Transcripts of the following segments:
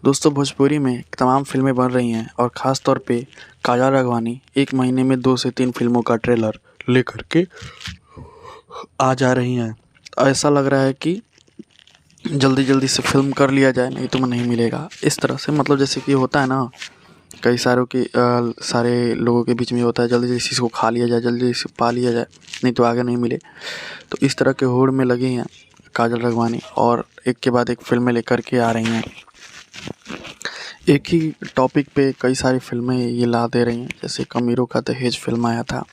दोस्तों भोजपुरी में तमाम फिल्में बन रही हैं और ख़ास तौर पे काजल राघवानी एक महीने में 2 से 3 फिल्मों का ट्रेलर लेकर के आ जा रही हैं। ऐसा लग रहा है कि जल्दी जल्दी से फिल्म कर लिया जाए, नहीं तो नहीं मिलेगा। इस तरह से मतलब जैसे कि होता है ना, कई सारे लोगों के बीच में होता है, जल्दी जल्दी इसको खा लिया जाए, जल्दी जल्दी से पा लिया जाए, नहीं तो आगे नहीं मिले। तो इस तरह के होड़ में लगी हैं काजल राघवानी और एक के बाद एक फिल्में लेकर के आ रही हैं। एक ही टॉपिक पे कई सारी फिल्में ये ला दे रही हैं। जैसे अमीरों का दहेज फिल्म आया था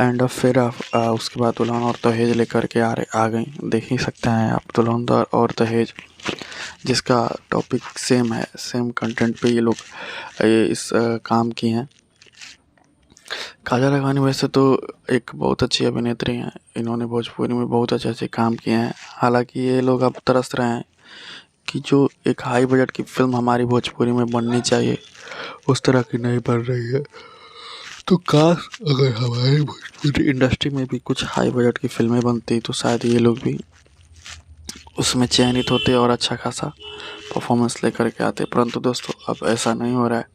एंड फिर उसके बाद दुल्हन और दहेज लेकर के आ गई। देख ही सकते हैं आप, दुल्हन और दहेज, जिसका टॉपिक सेम है, सेम कंटेंट पे ये लोग इस काम किए हैं। काजल राघवानी वैसे तो एक बहुत अच्छी अभिनेत्री हैं, इन्होंने भोजपुरी में बहुत अच्छे अच्छे काम किए हैं। हालांकि ये लोग अब तरस रहे हैं कि जो एक हाई बजट की फिल्म हमारी भोजपुरी में बननी चाहिए उस तरह की नहीं बन रही है। तो काश अगर हमारी भोजपुरी इंडस्ट्री में भी कुछ हाई बजट की फिल्में बनती तो शायद ये लोग भी उसमें चयनित होते और अच्छा खासा परफॉर्मेंस लेकर के आते। परंतु दोस्तों अब ऐसा नहीं हो रहा है,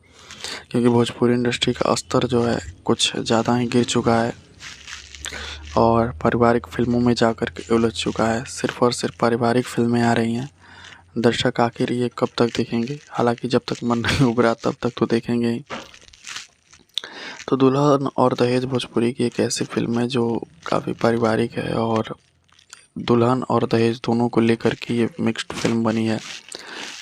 क्योंकि भोजपुरी इंडस्ट्री का स्तर जो है कुछ ज़्यादा ही गिर चुका है और पारिवारिक फिल्मों में जाकर के उलझ चुका है। सिर्फ और सिर्फ पारिवारिक फिल्में आ रही हैं। दर्शक आखिर ये कब तक देखेंगे? हालांकि जब तक मन नहीं उभरा तब तक तो देखेंगे ही। तो दुल्हन और दहेज भोजपुरी की एक ऐसी फिल्म है जो काफ़ी पारिवारिक है और दुल्हन और दहेज दोनों को लेकर के ये मिक्स्ड फिल्म बनी है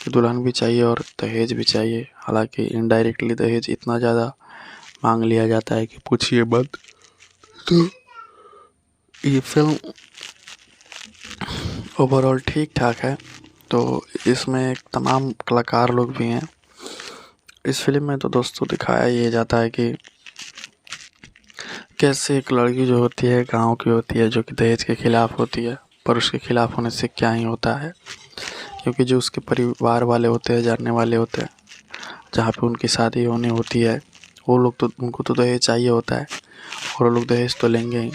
कि दुल्हन भी चाहिए और दहेज भी चाहिए। हालांकि इनडायरेक्टली दहेज इतना ज़्यादा मांग लिया जाता है कि पूछिए मत। तो ये फिल्म ओवरऑल ठीक ठाक है। तो इसमें तमाम कलाकार लोग भी हैं। इस फिल्म में तो दोस्तों दिखाया ये जाता है कि कैसे एक लड़की जो होती है गांव की होती है, जो कि दहेज के खिलाफ होती है, पर उसके खिलाफ होने से क्या ही होता है, क्योंकि जो उसके परिवार वाले होते हैं, जानने वाले होते हैं, जहाँ पे उनकी शादी होनी होती है, वो लोग तो उनको तो दहेज चाहिए होता है और वो लोग दहेज तो लेंगे ही।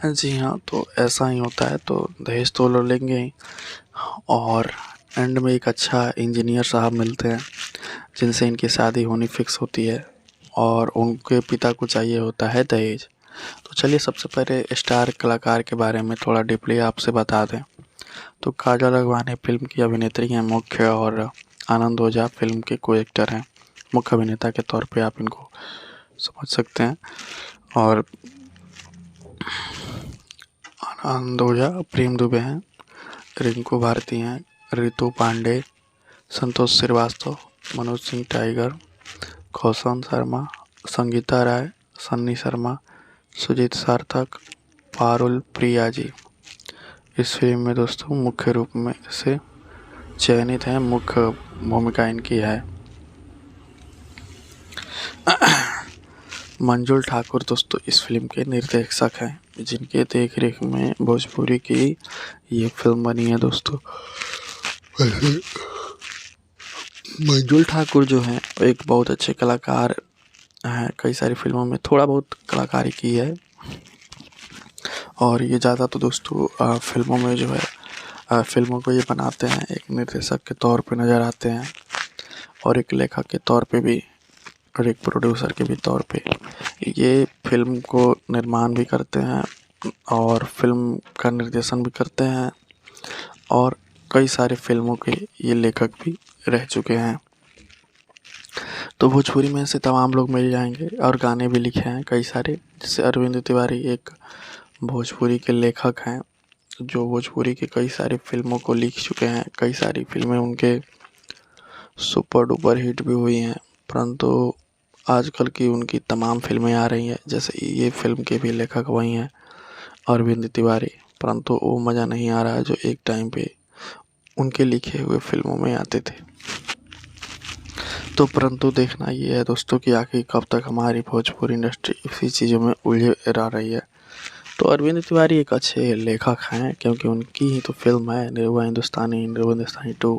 जी हाँ, तो ऐसा ही होता है। तो दहेज तो वो लोग लेंगे ही और एंड में एक अच्छा इंजीनियर साहब मिलते हैं जिनसे इनकी शादी होनी फिक्स होती है और उनके पिता को चाहिए होता है दहेज। तो चलिए सबसे पहले स्टार कलाकार के बारे में थोड़ा डीपली आपसे बता दें। तो काजल राघवानी फिल्म की अभिनेत्री हैं मुख्य और आनंद ओझा फिल्म के को एक्टर हैं। मुख्य अभिनेता के तौर पे आप इनको समझ सकते हैं। और आनंद ओझा प्रेम दुबे हैं, रिंकू भारती हैं, रितु पांडे, संतोष श्रीवास्तव, मनोज सिंह टाइगर, कौशन शर्मा, संगीता राय, सन्नी शर्मा, सुजीत सार्थक, पारुल प्रिया जी इस फिल्म में दोस्तों मुख्य रूप में से चयनित हैं। मुख्य भूमिका इनकी है। मंजुल ठाकुर दोस्तों इस फिल्म के निर्देशक हैं, जिनके देखरेख में भोजपुरी की ये फिल्म बनी है दोस्तों। वैसे मंजुल ठाकुर जो हैं एक बहुत अच्छे कलाकार हैं, कई सारी फिल्मों में थोड़ा बहुत कलाकारी की है और ये ज़्यादा तो दोस्तों फिल्मों में जो है फिल्मों को ये बनाते हैं, एक निर्देशक के तौर पे नज़र आते हैं और एक लेखक के तौर पे भी और एक प्रोड्यूसर के भी तौर पे ये फिल्म को निर्माण भी करते हैं और फिल्म का निर्देशन भी करते हैं और कई सारे फिल्मों के ये लेखक भी रह चुके हैं। तो भोजपुरी में से तमाम लोग मिल जाएंगे और गाने भी लिखे हैं कई सारे। जैसे अरविंद तिवारी एक भोजपुरी के लेखक हैं जो भोजपुरी के कई सारी फिल्मों को लिख चुके हैं। कई सारी फिल्में उनके सुपर डुपर हिट भी हुई हैं, परंतु आजकल की उनकी तमाम फिल्में आ रही हैं। जैसे ये फिल्म के भी लेखक वही हैं अरविंद तिवारी, परंतु वो मज़ा नहीं आ रहा है जो एक टाइम पे उनके लिखे हुए फिल्मों में आते थे। तो परंतु देखना ये है दोस्तों कि आखिर कब तक हमारी भोजपुरी इंडस्ट्री इसी चीज़ों में उलझे रह रही है। तो अरविंद तिवारी एक अच्छे लेखक हैं, क्योंकि उनकी ही तो फिल्म है निर्भया हिंदुस्तानी, निर्भया हिंदुस्तानी 2,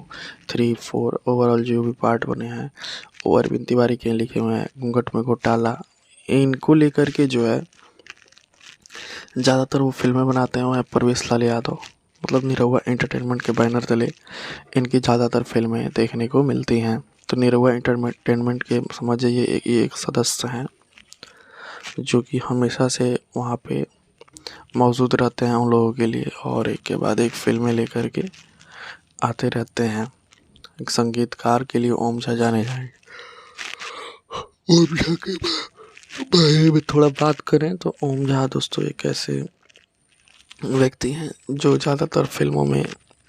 3, 4 ओवरऑल जो भी पार्ट बने हैं वो अरविंद तिवारी के लिखे हुए हैं। घूंघट में घोटाला, इनको लेकर के जो है ज़्यादातर वो फिल्में बनाते हैं वो है परवेश लाल यादव। मतलब निरहुआ एंटरटेनमेंट के बैनर तले इनकी ज़्यादातर फिल्में देखने को मिलती हैं। तो निरहुआ एंटरटेनमेंट के समझ जाइए ये एक सदस्य हैं जो कि हमेशा से वहाँ पे मौजूद रहते हैं उन लोगों के लिए, और एक के बाद एक फिल्में लेकर के आते रहते हैं। एक संगीतकार के लिए ओम झा जाने जाएंगे। ओम झा के बारे में थोड़ा बात करें तो ओम झा दोस्तों एक ऐसे व्यक्ति हैं जो ज़्यादातर फिल्मों में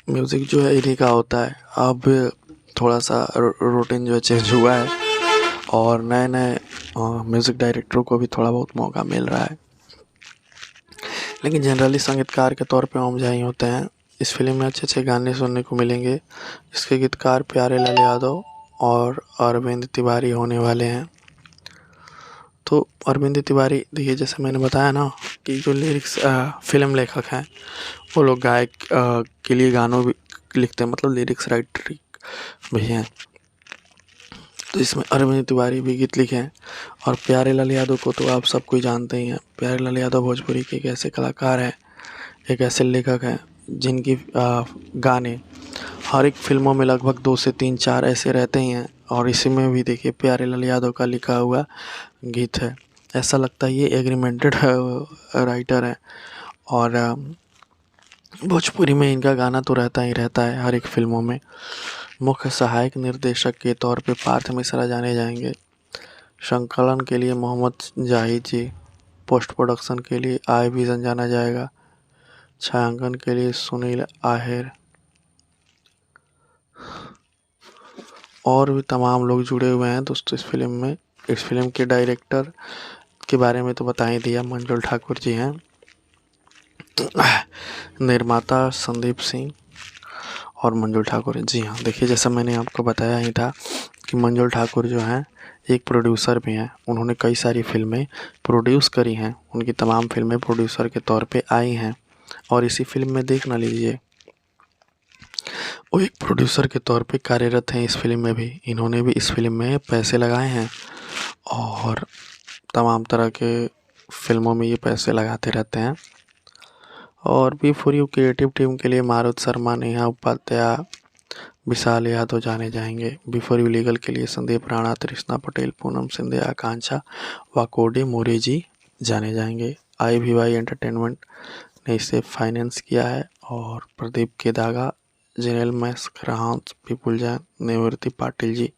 म्यूज़िक जो है इन्हीं का होता है। अब थोड़ा सा रूटीन जो है चेंज हुआ है और नए नए म्यूज़िक डायरेक्टरों को भी थोड़ा बहुत मौका मिल रहा है, लेकिन जनरली संगीतकार के तौर पे ओम झा ही होते हैं। इस फिल्म में अच्छे अच्छे गाने सुनने को मिलेंगे। इसके गीतकार प्यारे लाल यादव और अरविंद तिवारी होने वाले हैं। तो अरविंद तिवारी देखिए, जैसे मैंने बताया ना कि जो लिरिक्स फिल्म लेखक हैं वो लोग गायक के लिए गानों भी लिखते हैं, मतलब लिरिक्स राइटर भी हैं। तो इसमें अरविंद तिवारी भी गीत लिखे हैं। और प्यारे लाल यादव को तो आप सब कोई जानते ही हैं। प्यारे लाल यादव भोजपुरी के एक ऐसे कलाकार हैं, एक ऐसे लेखक हैं जिनकी गाने हर एक फिल्मों में लगभग 2 से 3 4 ऐसे रहते ही हैं। और इसी में भी देखिए प्यारे लाल यादव का लिखा हुआ गीत है। ऐसा लगता है ये एग्रीमेंटेड राइटर है। और भोजपुरी में इनका गाना तो रहता ही रहता है हर एक फिल्मों में। मुख्य सहायक निर्देशक के तौर पे पार्थ मिश्रा जाने जाएंगे। संकलन के लिए मोहम्मद जाहिद जी। पोस्ट प्रोडक्शन के लिए आई विजन जाना जाएगा। छायांकन के लिए सुनील आहेर और भी तमाम लोग जुड़े हुए हैं दोस्तों इस फिल्म में। इस फिल्म के डायरेक्टर के बारे में तो बता ही दिया, मंजुल ठाकुर जी हैं। निर्माता संदीप सिंह और मंजुल ठाकुर। जी हाँ, देखिए जैसा मैंने आपको बताया ही था कि मंजुल ठाकुर जो हैं एक प्रोड्यूसर भी हैं। उन्होंने कई सारी फिल्में प्रोड्यूस करी हैं। उनकी तमाम फिल्में प्रोड्यूसर के तौर पे आई हैं। और इसी फिल्म में देख ना लीजिए, वो एक प्रोड्यूसर के तौर पे कार्यरत हैं इस फिल्म में भी। इन्होंने भी इस फिल्म में पैसे लगाए हैं और तमाम तरह के फिल्मों में ये पैसे लगाते रहते हैं। और B4U क्रिएटिव टीम के लिए मारुत शर्मा, नेहा उपाध्याय, विशाल यादव जाने जाएंगे। B4U लीगल के लिए संदीप राणा, तृष्णा पटेल, पूनम सिंधे, आकांक्षा वाकोडे मोरे जी जाने जाएंगे। IVY एंटरटेनमेंट ने इसे फाइनेंस किया है। और प्रदीप केदागा, जिनेल मैस्क, राहत, विपुल जैन, निवृत्ति पाटिल जी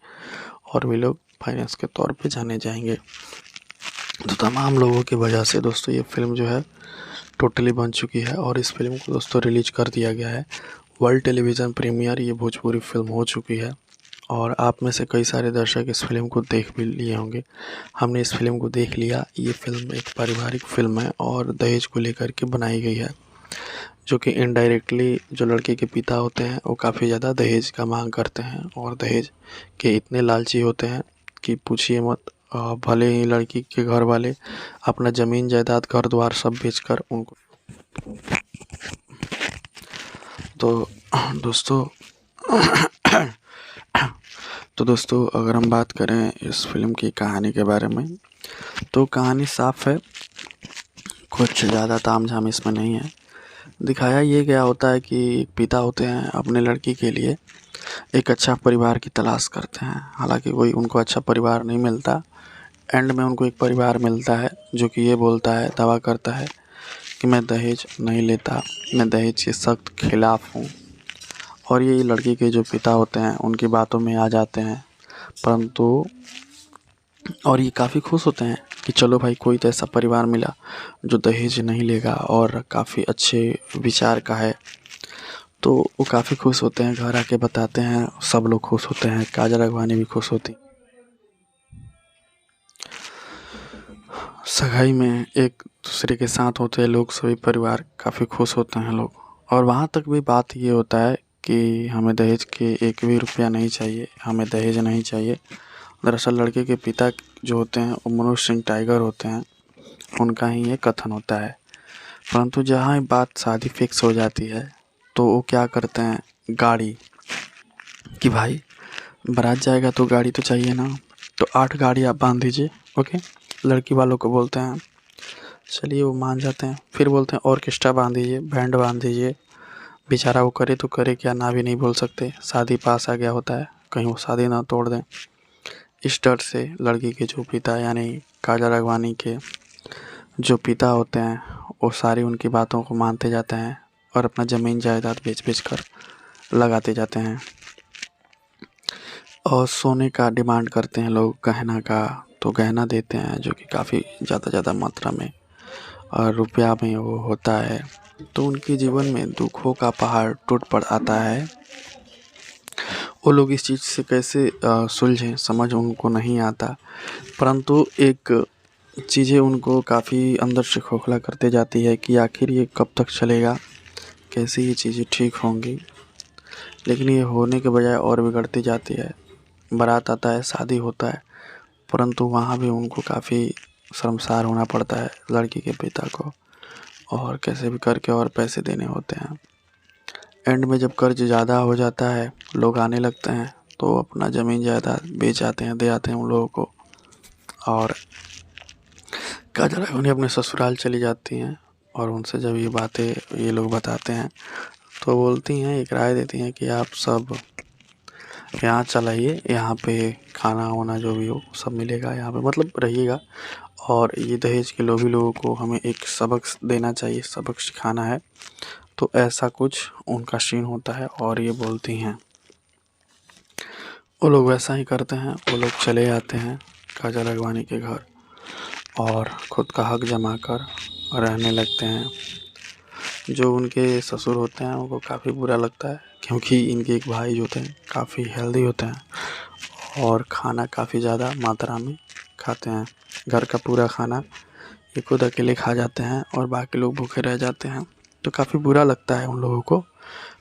और भी लोग फाइनेंस के तौर पे जाने जाएंगे। तो तमाम लोगों की वजह से दोस्तों ये फिल्म जो है टोटली बन चुकी है और इस फिल्म को दोस्तों रिलीज कर दिया गया है। वर्ल्ड टेलीविज़न प्रीमियर ये भोजपुरी फिल्म हो चुकी है और आप में से कई सारे दर्शक इस फिल्म को देख भी लिए होंगे। हमने इस फिल्म को देख लिया। ये फिल्म एक पारिवारिक फिल्म है और दहेज को लेकर के बनाई गई है, जो कि इनडायरेक्टली जो लड़के के पिता होते हैं वो काफ़ी ज़्यादा दहेज का मांग करते हैं और दहेज के इतने लालची होते हैं कि पूछिए मत। भले ही लड़की के घर वाले अपना ज़मीन जायदाद घर द्वार सब बेचकर उनको तो दोस्तों अगर हम बात करें इस फिल्म की कहानी के बारे में तो कहानी साफ है, कुछ ज़्यादा तामझाम इसमें नहीं है। दिखाया ये गया होता है कि एक पिता होते हैं अपने लड़की के लिए एक अच्छा परिवार की तलाश करते हैं। हालांकि कोई उनको अच्छा परिवार नहीं मिलता। एंड में उनको एक परिवार मिलता है जो कि ये बोलता है, दावा करता है कि मैं दहेज नहीं लेता, मैं दहेज के सख्त खिलाफ़ हूँ। और ये लड़की के जो पिता होते हैं उनकी बातों में आ जाते हैं, परंतु और ये काफ़ी खुश होते हैं कि चलो भाई कोई तो ऐसा परिवार मिला जो दहेज नहीं लेगा और काफ़ी अच्छे विचार का है। तो वो काफ़ी खुश होते हैं, घर आके बताते हैं, सब लोग खुश होते हैं, काजल राघवानी भी खुश होती। सगाई में एक दूसरे के साथ होते हैं लोग, सभी परिवार काफ़ी खुश होते हैं लोग। और वहाँ तक भी बात ये होता है कि हमें दहेज के एक भी रुपया नहीं चाहिए, हमें दहेज नहीं चाहिए। दरअसल लड़के के पिता जो होते हैं वो मनोज सिंह टाइगर होते हैं, उनका ही ये कथन होता है। परंतु जहाँ बात शादी फिक्स हो जाती है तो वो क्या करते हैं, गाड़ी कि भाई बारात जाएगा तो गाड़ी तो चाहिए ना, तो 8 गाड़ी आप बांध दीजिए। ओके, लड़की वालों को बोलते हैं, चलिए वो मान जाते हैं। फिर बोलते हैं ऑर्केस्ट्रा बांध दीजिए, बैंड बांध दीजिए, बेचारा वो करे तो करे क्या, ना भी नहीं बोल सकते, शादी पास आ गया होता है, कहीं वो शादी ना तोड़ दें। इस डर से लड़की के जो पिता यानी काजल राघवानी के जो पिता होते हैं वो सारी उनकी बातों को मानते जाते हैं और अपना ज़मीन जायदाद बेच कर लगाते जाते हैं और सोने का डिमांड करते हैं लोग, गहना का, तो गहना देते हैं जो कि काफ़ी ज़्यादा मात्रा में और रुपया में वो होता है। तो उनके जीवन में दुखों का पहाड़ टूट पड़ आता है। वो लोग इस चीज़ से कैसे सुलझें समझ उनको नहीं आता, परंतु एक चीज़ें उनको काफ़ी अंदर से खोखला करते जाती है कि आखिर ये कब तक चलेगा, कैसे ये चीज़ें ठीक होंगी। लेकिन ये होने के बजाय और बिगड़ती जाती है। बारात आता है, शादी होता है, परंतु वहाँ भी उनको काफ़ी शर्मसार होना पड़ता है लड़की के पिता को, और कैसे भी करके और पैसे देने होते हैं। एंड में जब कर्ज ज़्यादा हो जाता है, लोग आने लगते हैं, तो अपना ज़मीन जायदाद बेच आते हैं, दे आते हैं उन लोगों को, और काजल राघवानी अपने ससुराल चली जाती हैं। और उनसे जब ये बातें ये लोग बताते हैं तो बोलती हैं, एक राय देती हैं कि आप सब यहाँ चल आइए, यहाँ पे खाना वाना जो भी हो सब मिलेगा, यहाँ पे मतलब रहिएगा, और ये दहेज के लोभी लोगों को हमें एक सबक देना चाहिए, सबक सिखाना है। तो ऐसा कुछ उनका सीन होता है और ये बोलती हैं, वो लोग वैसा ही करते हैं। वो लोग चले जाते हैं काजल राघवानी के घर और ख़ुद का हक जमा कर रहने लगते हैं। जो उनके ससुर होते हैं उनको काफ़ी बुरा लगता है, क्योंकि इनके एक भाई जो होते हैं काफ़ी हेल्दी होते हैं और खाना काफ़ी ज़्यादा मात्रा में खाते हैं। घर का पूरा खाना ये खुद अकेले खा जाते हैं और बाकी लोग भूखे रह जाते हैं। तो काफ़ी बुरा लगता है उन लोगों को,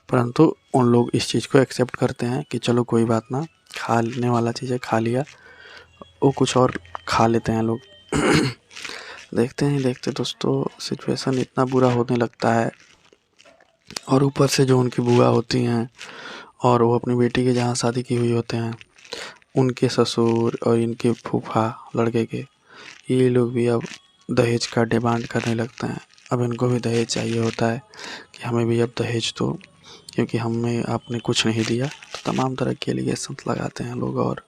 परंतु उन लोग इस चीज़ को एक्सेप्ट करते हैं कि चलो कोई बात ना, खाने वाला चीज़ें खा लिया, वो कुछ और खा लेते हैं लोग। देखते ही देखते दोस्तों सिचुएशन इतना बुरा होने लगता है, और ऊपर से जो उनकी बुआ होती हैं और वो अपनी बेटी के जहाँ शादी की हुई होते हैं, उनके ससुर और इनके फूफा लड़के के, ये लोग भी अब दहेज का डिमांड करने लगते हैं। अब इनको भी दहेज चाहिए होता है कि हमें भी अब दहेज दो, क्योंकि हमें आपने कुछ नहीं दिया। तो तमाम तरह के एलिगेशन लगाते हैं लोग और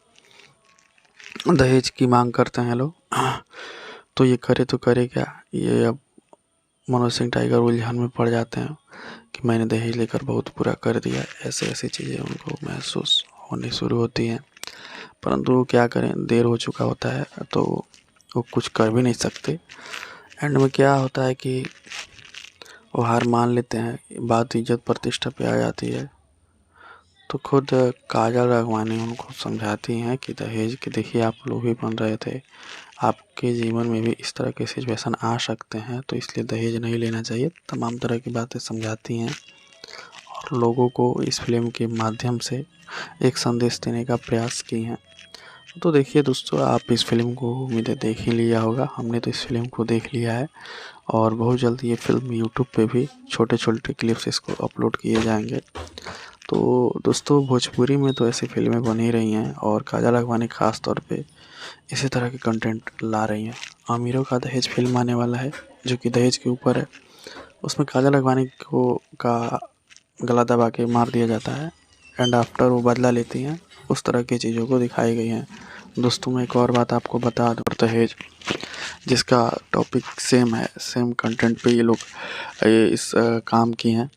दहेज की मांग करते हैं लोग। तो ये करे तो करे क्या, ये अब मनोज सिंह टाइगर उलझन में पड़ जाते हैं कि मैंने दहेज लेकर बहुत बुरा कर दिया। ऐसे ऐसी चीज़ें उनको महसूस होने शुरू होती हैं, परंतु वो क्या करें, देर हो चुका होता है तो वो कुछ कर भी नहीं सकते। एंड में क्या होता है कि वो हार मान लेते हैं, बात इज्जत प्रतिष्ठा पे आ जाती है। तो खुद काजल राघवानी उनको समझाती हैं कि दहेज के देखिए आप लोग भी बन रहे थे, आपके जीवन में भी इस तरह के सिचुएशन आ सकते हैं, तो इसलिए दहेज नहीं लेना चाहिए। तमाम तरह की बातें समझाती हैं और लोगों को इस फिल्म के माध्यम से एक संदेश देने का प्रयास की हैं। तो देखिए दोस्तों, आप इस फिल्म को उम्मीदें देख ही लिया होगा, हमने तो इस फिल्म को देख लिया है और बहुत जल्द ये फिल्म यूट्यूब पे भी छोटे छोटे क्लिप्स इसको अपलोड किए जाएंगे। तो दोस्तों भोजपुरी में तो ऐसी फिल्में बन ही रही हैं और काजल राघवानी ख़ास तौर पे इसी तरह के कंटेंट ला रही हैं। अमीरों का दहेज फिल्म आने वाला है जो कि दहेज के ऊपर है। उसमें काजल राघवानी को का गला दबा के मार दिया जाता है एंड आफ्टर वो बदला लेती हैं। उस तरह की चीज़ों को दिखाई गई हैं। दोस्तों मैं एक और बात आपको बता दूं, दहेज जिसका टॉपिक सेम है, सेम कंटेंट पे ये लोग इस काम किए हैं।